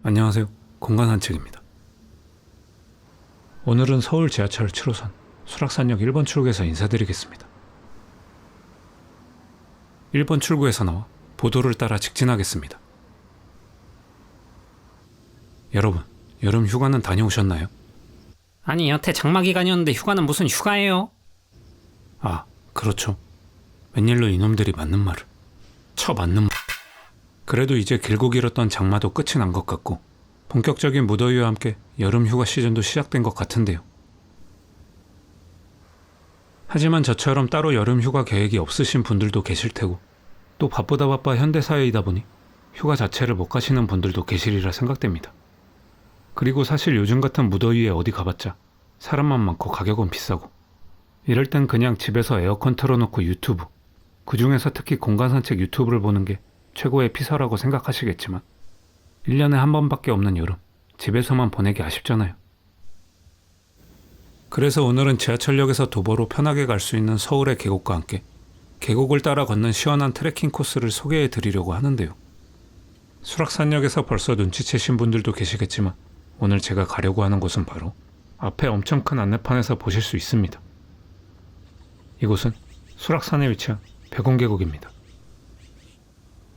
안녕하세요. 공간산책입니다. 오늘은 서울 지하철 7호선 수락산역 1번 출구에서 인사드리겠습니다. 1번 출구에서 나와 보도를 따라 직진하겠습니다. 여러분, 여름 휴가는 다녀오셨나요? 아니, 여태 장마 기간이었는데 휴가는 무슨 휴가예요? 아, 그렇죠. 웬일로 이놈들이 맞는 말을. 맞는 말. 그래도 이제 길고 길었던 장마도 끝이 난 것 같고 본격적인 무더위와 함께 여름 휴가 시즌도 시작된 것 같은데요. 하지만 저처럼 따로 여름 휴가 계획이 없으신 분들도 계실 테고 또 바쁘다 바빠 현대사회이다 보니 휴가 자체를 못 가시는 분들도 계시리라 생각됩니다. 그리고 사실 요즘 같은 무더위에 어디 가봤자 사람만 많고 가격은 비싸고 이럴 땐 그냥 집에서 에어컨 틀어놓고 유튜브, 그 중에서 특히 공간산책 유튜브를 보는 게 최고의 피서라고 생각하시겠지만 1년에 한 번밖에 없는 여름, 집에서만 보내기 아쉽잖아요. 그래서 오늘은 지하철역에서 도보로 편하게 갈 수 있는 서울의 계곡과 함께 계곡을 따라 걷는 시원한 트레킹 코스를 소개해 드리려고 하는데요. 수락산역에서 벌써 눈치채신 분들도 계시겠지만 오늘 제가 가려고 하는 곳은 바로 앞에 엄청 큰 안내판에서 보실 수 있습니다. 이곳은 수락산에 위치한 백운계곡입니다.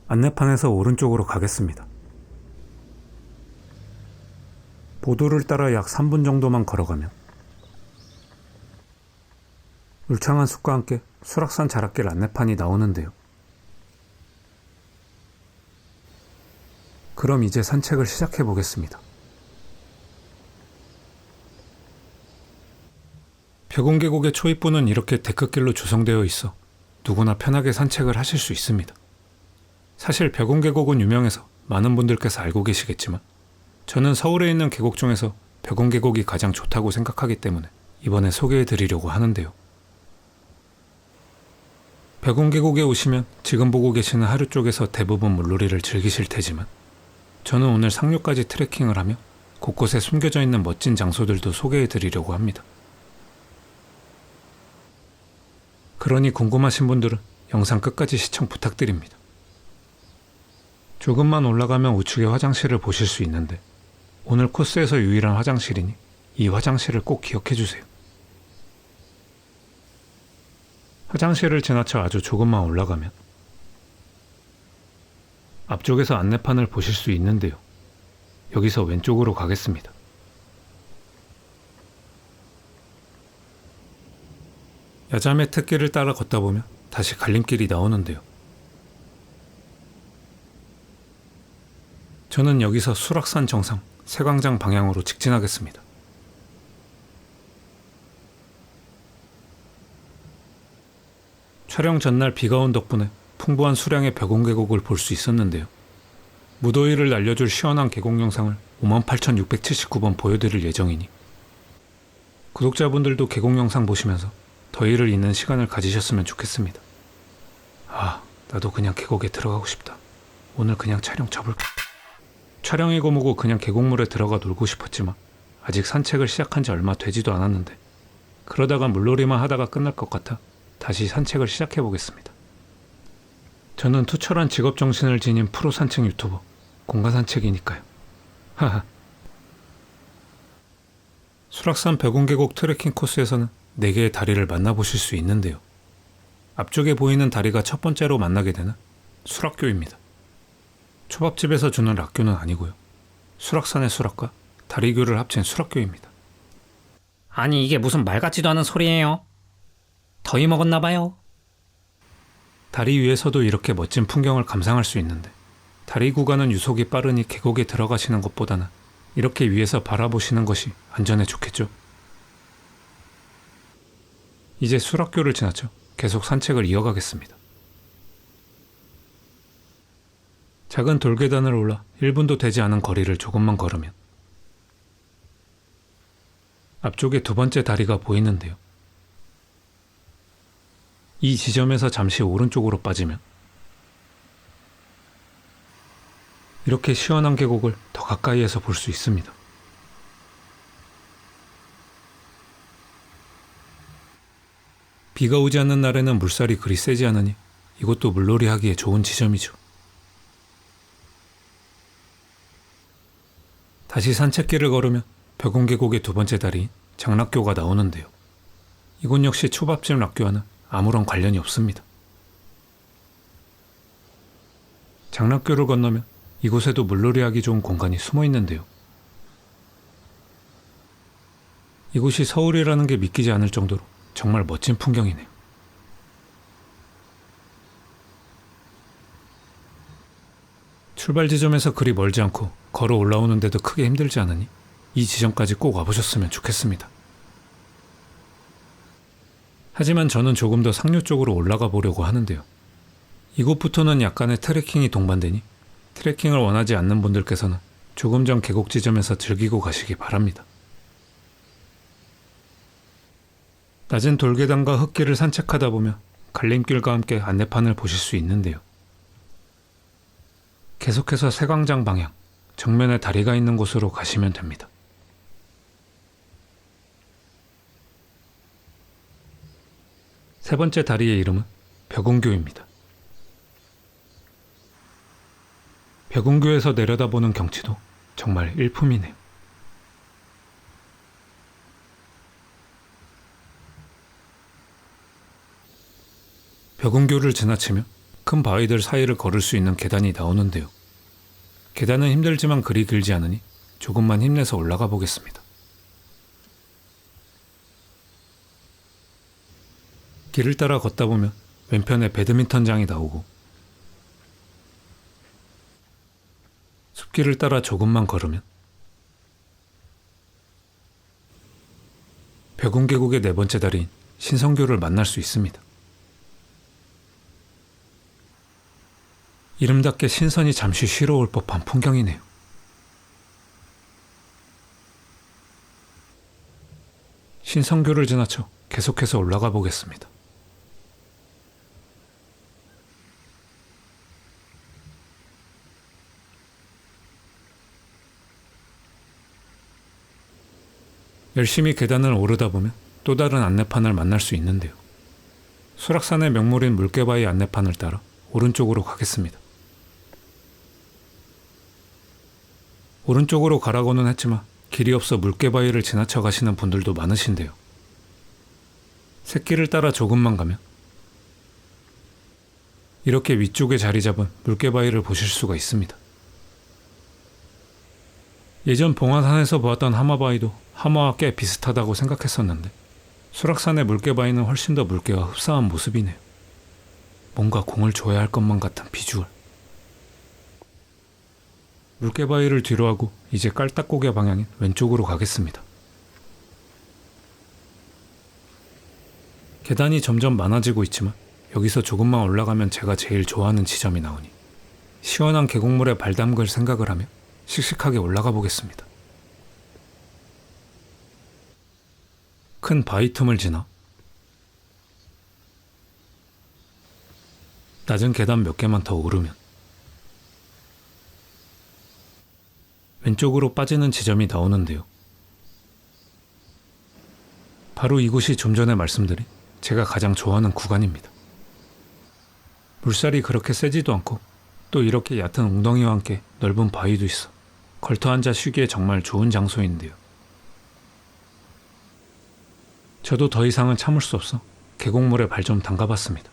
안내판에서 오른쪽으로 가겠습니다. 보도를 따라 약 3분 정도만 걸어가면 울창한 숲과 함께 수락산 자락길 안내판이 나오는데요. 그럼 이제 산책을 시작해 보겠습니다. 백운계곡의 초입부는 이렇게 데크길로 조성되어 있어 누구나 편하게 산책을 하실 수 있습니다. 사실 백운계곡은 유명해서 많은 분들께서 알고 계시겠지만 저는 서울에 있는 계곡 중에서 백운계곡이 가장 좋다고 생각하기 때문에 이번에 소개해 드리려고 하는데요. 백운계곡에 오시면 지금 보고 계시는 하류 쪽에서 대부분 물놀이를 즐기실 테지만 저는 오늘 상류까지 트레킹을 하며 곳곳에 숨겨져 있는 멋진 장소들도 소개해 드리려고 합니다. 그러니 궁금하신 분들은 영상 끝까지 시청 부탁드립니다. 조금만 올라가면 우측에 화장실을 보실 수 있는데 오늘 코스에서 유일한 화장실이니 이 화장실을 꼭 기억해 주세요. 화장실을 지나쳐 아주 조금만 올라가면 앞쪽에서 안내판을 보실 수 있는데요. 여기서 왼쪽으로 가겠습니다. 야자매 특길을 따라 걷다 보면 다시 갈림길이 나오는데요. 저는 여기서 수락산 정상 세광장 방향으로 직진하겠습니다. 촬영 전날 비가 온 덕분에 풍부한 수량의 백운계곡을 볼 수 있었는데요. 무더위를 날려줄 시원한 계곡 영상을 58,679번 보여드릴 예정이니 구독자분들도 계곡 영상 보시면서 더위를 잊는 시간을 가지셨으면 좋겠습니다. 아, 나도 그냥 계곡에 들어가고 싶다. 오늘 그냥 촬영 접을까? 촬영이고 뭐고 그냥 계곡물에 들어가 놀고 싶었지만 아직 산책을 시작한 지 얼마 되지도 않았는데 그러다가 물놀이만 하다가 끝날 것 같아 다시 산책을 시작해 보겠습니다. 저는 투철한 직업정신을 지닌 프로 산책 유튜버 공간산책이니까요. 하하. 수락산 백운계곡 트레킹 코스에서는 4개의 다리를 만나보실 수 있는데요. 앞쪽에 보이는 다리가 첫 번째로 만나게 되는 수락교입니다. 초밥집에서 주는 락교는 아니고요. 수락산의 수락과 다리교를 합친 수락교입니다. 아니, 이게 무슨 말 같지도 않은 소리예요? 더위 먹었나 봐요. 다리 위에서도 이렇게 멋진 풍경을 감상할 수 있는데 다리 구간은 유속이 빠르니 계곡에 들어가시는 것보다는 이렇게 위에서 바라보시는 것이 안전에 좋겠죠. 이제 수락교를 지나쳐 계속 산책을 이어가겠습니다. 작은 돌계단을 올라 1분도 되지 않은 거리를 조금만 걸으면 앞쪽에 두 번째 다리가 보이는데요. 이 지점에서 잠시 오른쪽으로 빠지면 이렇게 시원한 계곡을 더 가까이에서 볼 수 있습니다. 비가 오지 않는 날에는 물살이 그리 세지 않으니 이것도 물놀이 하기에 좋은 지점이죠. 다시 산책길을 걸으면 벽온 계곡의 두 번째 다리인 장락교가 나오는데요. 이곳 역시 초밥집 락교와는 아무런 관련이 없습니다. 장락교를 건너면 이곳에도 물놀이하기 좋은 공간이 숨어 있는데요. 이곳이 서울이라는 게 믿기지 않을 정도로 정말 멋진 풍경이네요. 출발 지점에서 그리 멀지 않고 걸어 올라오는데도 크게 힘들지 않으니 이 지점까지 꼭 와보셨으면 좋겠습니다. 하지만 저는 조금 더 상류 쪽으로 올라가 보려고 하는데요. 이곳부터는 약간의 트레킹이 동반되니 트레킹을 원하지 않는 분들께서는 조금 전 계곡 지점에서 즐기고 가시기 바랍니다. 낮은 돌계단과 흙길을 산책하다 보면 갈림길과 함께 안내판을 보실 수 있는데요. 계속해서 세광장 방향, 정면에 다리가 있는 곳으로 가시면 됩니다. 세 번째 다리의 이름은 벽운교입니다. 벽운교에서 내려다보는 경치도 정말 일품이네요. 벽운교를 지나치면 큰 바위들 사이를 걸을 수 있는 계단이 나오는데요. 계단은 힘들지만 그리 길지 않으니 조금만 힘내서 올라가 보겠습니다. 길을 따라 걷다 보면 왼편에 배드민턴장이 나오고 숲길을 따라 조금만 걸으면 벽운계곡의 네 번째 다리인 신성교를 만날 수 있습니다. 이름답게 신선이 잠시 쉬러 올 법한 풍경이네요. 신성교를 지나쳐 계속해서 올라가 보겠습니다. 열심히 계단을 오르다 보면 또 다른 안내판을 만날 수 있는데요. 수락산의 명물인 물개바위 안내판을 따라 오른쪽으로 가겠습니다. 오른쪽으로 가라고는 했지만 길이 없어 물개바위를 지나쳐 가시는 분들도 많으신데요. 샛길을 따라 조금만 가면 이렇게 위쪽에 자리 잡은 물개바위를 보실 수가 있습니다. 예전 봉화산에서 보았던 하마바위도 하마와 꽤 비슷하다고 생각했었는데 수락산의 물개바위는 훨씬 더 물개와 흡사한 모습이네요. 뭔가 공을 줘야 할 것만 같은 비주얼. 물개바위를 뒤로 하고 이제 깔딱고개 방향인 왼쪽으로 가겠습니다. 계단이 점점 많아지고 있지만 여기서 조금만 올라가면 제가 제일 좋아하는 지점이 나오니 시원한 계곡물에 발 담글 생각을 하며 씩씩하게 올라가 보겠습니다. 큰 바위 틈을 지나 낮은 계단 몇 개만 더 오르면 왼쪽으로 빠지는 지점이 나오는데요. 바로 이곳이 좀 전에 말씀드린 제가 가장 좋아하는 구간입니다. 물살이 그렇게 세지도 않고 또 이렇게 얕은 웅덩이와 함께 넓은 바위도 있어 걸터 앉아 쉬기에 정말 좋은 장소인데요. 저도 더 이상은 참을 수 없어 계곡물에 발 좀 담가봤습니다.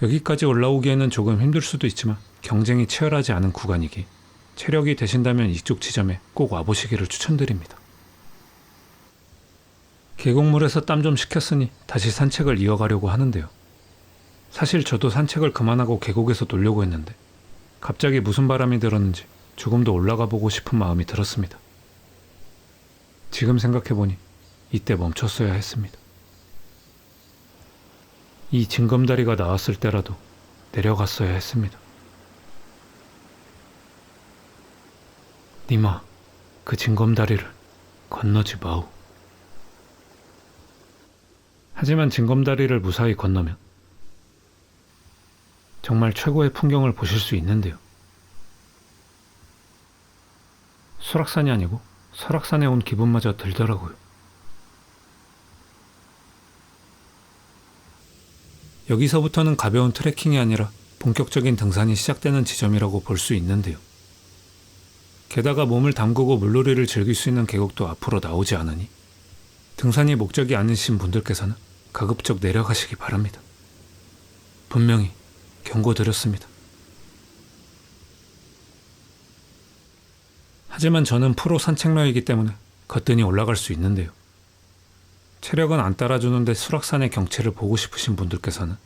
여기까지 올라오기에는 조금 힘들 수도 있지만 경쟁이 치열하지 않은 구간이기에 체력이 되신다면 이쪽 지점에 꼭 와보시기를 추천드립니다. 계곡물에서 땀 좀 식혔으니 다시 산책을 이어가려고 하는데요. 사실 저도 산책을 그만하고 계곡에서 놀려고 했는데 갑자기 무슨 바람이 들었는지 조금 더 올라가 보고 싶은 마음이 들었습니다. 지금 생각해보니 이때 멈췄어야 했습니다. 이 징검다리가 나왔을 때라도 내려갔어야 했습니다. 니마, 그 징검다리를 건너지 마오. 하지만 징검다리를 무사히 건너면 정말 최고의 풍경을 보실 수 있는데요. 수락산이 아니고 설악산에 온 기분마저 들더라고요. 여기서부터는 가벼운 트레킹이 아니라 본격적인 등산이 시작되는 지점이라고 볼 수 있는데요. 게다가 몸을 담그고 물놀이를 즐길 수 있는 계곡도 앞으로 나오지 않으니 등산이 목적이 아니신 분들께서는 가급적 내려가시기 바랍니다. 분명히 경고드렸습니다. 하지만 저는 프로 산책러이기 때문에 거뜬히 올라갈 수 있는데요. 체력은 안 따라주는데 수락산의 경치를 보고 싶으신 분들께서는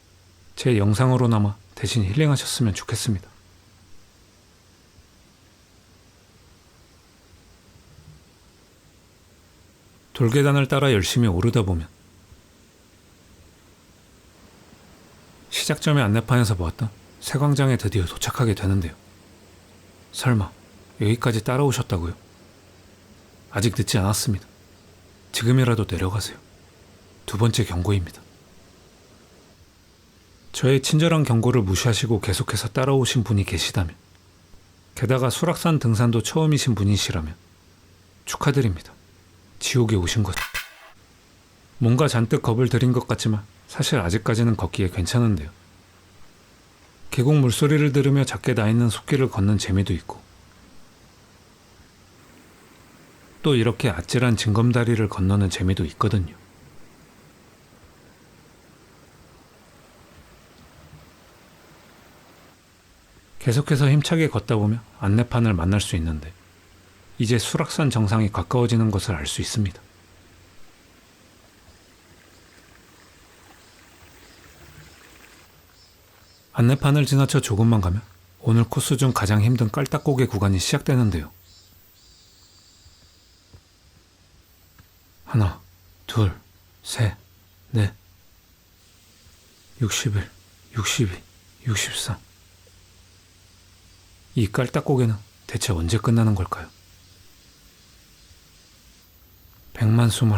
제 영상으로나마 대신 힐링하셨으면 좋겠습니다. 돌계단을 따라 열심히 오르다 보면 시작점의 안내판에서 보았던 세광장에 드디어 도착하게 되는데요. 설마 여기까지 따라오셨다고요? 아직 늦지 않았습니다. 지금이라도 내려가세요. 두 번째 경고입니다. 저의 친절한 경고를 무시하시고 계속해서 따라오신 분이 계시다면, 게다가 수락산 등산도 처음이신 분이시라면 축하드립니다. 지옥에 오신 거죠. 뭔가 잔뜩 겁을 들인 것 같지만 사실 아직까지는 걷기에 괜찮은데요. 계곡 물소리를 들으며 작게 나 있는 숲길을 걷는 재미도 있고, 또 이렇게 아찔한 징검다리를 건너는 재미도 있거든요. 계속해서 힘차게 걷다 보면 안내판을 만날 수 있는데 이제 수락산 정상이 가까워지는 것을 알 수 있습니다. 안내판을 지나쳐 조금만 가면 오늘 코스 중 가장 힘든 깔딱고개 구간이 시작되는데요. 하나, 둘, 셋, 넷, 61, 62, 63. 이 깔딱고개는 대체 언제 끝나는 걸까요? 100만 21,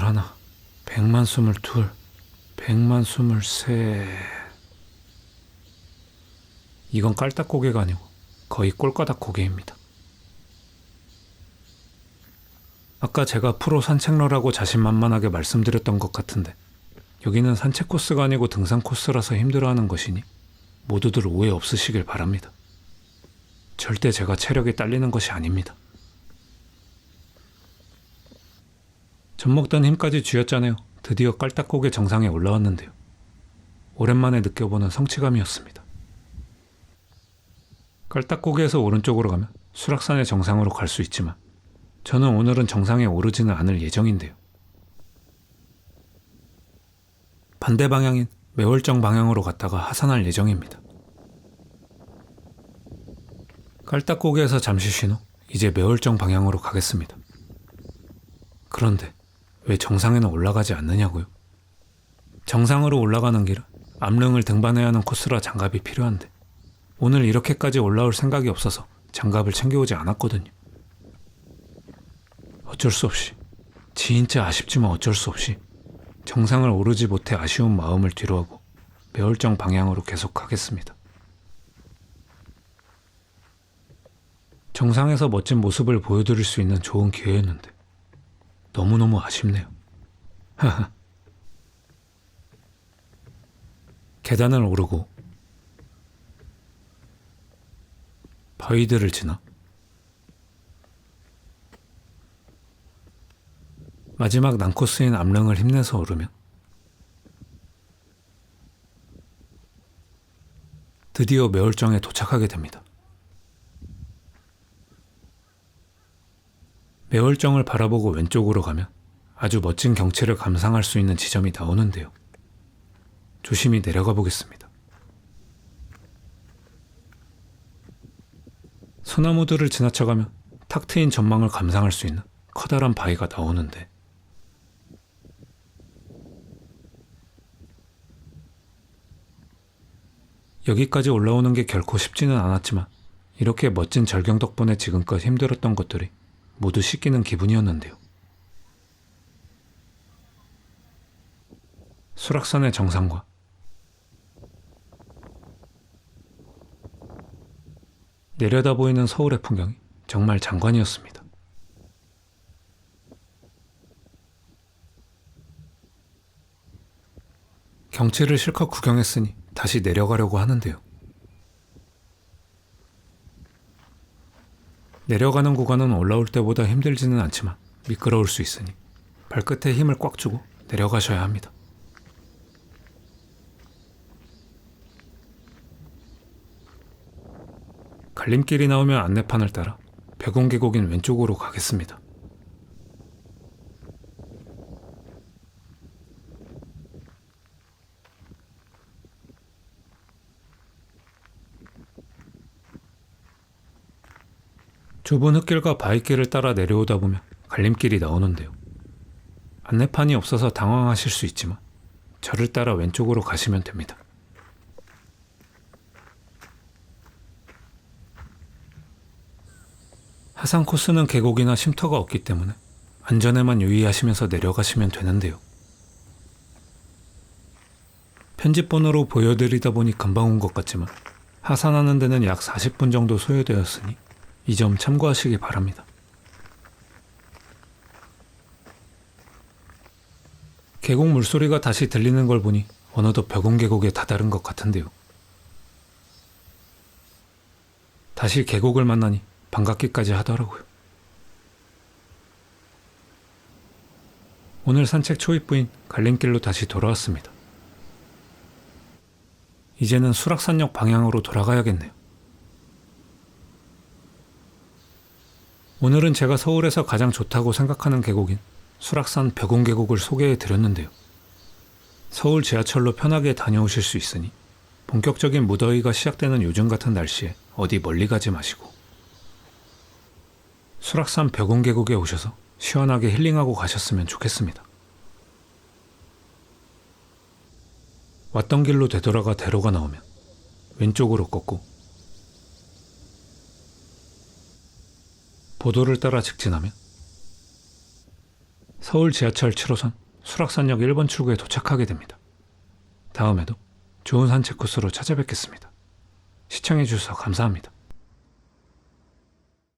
100만 22, 100만 23. 이건 깔딱고개가 아니고 거의 꼴가닥고개입니다. 아까 제가 프로 산책러라고 자신만만하게 말씀드렸던 것 같은데 여기는 산책 코스가 아니고 등산 코스라서 힘들어하는 것이니 모두들 오해 없으시길 바랍니다. 절대 제가 체력이 딸리는 것이 아닙니다. 젖먹던 힘까지 쥐었잖아요. 드디어 깔딱고개 정상에 올라왔는데요. 오랜만에 느껴보는 성취감이었습니다. 깔딱고개에서 오른쪽으로 가면 수락산의 정상으로 갈 수 있지만 저는 오늘은 정상에 오르지는 않을 예정인데요. 반대 방향인 매월정 방향으로 갔다가 하산할 예정입니다. 깔딱고개에서 잠시 쉰 후 이제 매월정 방향으로 가겠습니다. 그런데 왜 정상에는 올라가지 않느냐고요? 정상으로 올라가는 길은 암릉을 등반해야 하는 코스라 장갑이 필요한데 오늘 이렇게까지 올라올 생각이 없어서 장갑을 챙겨오지 않았거든요. 어쩔 수 없이, 진짜 아쉽지만 어쩔 수 없이 정상을 오르지 못해 아쉬운 마음을 뒤로하고 매월정 방향으로 계속 가겠습니다. 정상에서 멋진 모습을 보여드릴 수 있는 좋은 기회였는데 너무너무 아쉽네요. 계단을 오르고 바위들을 지나 마지막 난코스인 암릉을 힘내서 오르면 드디어 매월정에 도착하게 됩니다. 매월정을 바라보고 왼쪽으로 가면 아주 멋진 경치를 감상할 수 있는 지점이 나오는데요. 조심히 내려가 보겠습니다. 소나무들을 지나쳐가면 탁 트인 전망을 감상할 수 있는 커다란 바위가 나오는데 여기까지 올라오는 게 결코 쉽지는 않았지만 이렇게 멋진 절경 덕분에 지금껏 힘들었던 것들이 모두 씻기는 기분이었는데요. 수락산의 정상과 내려다 보이는 서울의 풍경이 정말 장관이었습니다. 경치를 실컷 구경했으니 다시 내려가려고 하는데요. 내려가는 구간은 올라올 때보다 힘들지는 않지만 미끄러울 수 있으니 발끝에 힘을 꽉 주고 내려가셔야 합니다. 갈림길이 나오면 안내판을 따라 백운계곡인 왼쪽으로 가겠습니다. 좁은 흙길과 바위길을 따라 내려오다 보면 갈림길이 나오는데요. 안내판이 없어서 당황하실 수 있지만 저를 따라 왼쪽으로 가시면 됩니다. 하산 코스는 계곡이나 쉼터가 없기 때문에 안전에만 유의하시면서 내려가시면 되는데요. 편집본으로 보여드리다 보니 금방 온 것 같지만 하산하는 데는 약 40분 정도 소요되었으니 이 점 참고하시기 바랍니다. 계곡 물소리가 다시 들리는 걸 보니 어느덧 백운계곡에 다다른 것 같은데요. 다시 계곡을 만나니 반갑기까지 하더라고요. 오늘 산책 초입부인 갈림길로 다시 돌아왔습니다. 이제는 수락산역 방향으로 돌아가야겠네요. 오늘은 제가 서울에서 가장 좋다고 생각하는 계곡인 수락산 백운계곡을 소개해 드렸는데요. 서울 지하철로 편하게 다녀오실 수 있으니 본격적인 무더위가 시작되는 요즘 같은 날씨에 어디 멀리 가지 마시고 수락산 백운계곡에 오셔서 시원하게 힐링하고 가셨으면 좋겠습니다. 왔던 길로 되돌아가 대로가 나오면 왼쪽으로 꺾고 보도를 따라 직진하면 서울 지하철 7호선 수락산역 1번 출구에 도착하게 됩니다. 다음에도 좋은 산책 코스로 찾아뵙겠습니다. 시청해주셔서 감사합니다.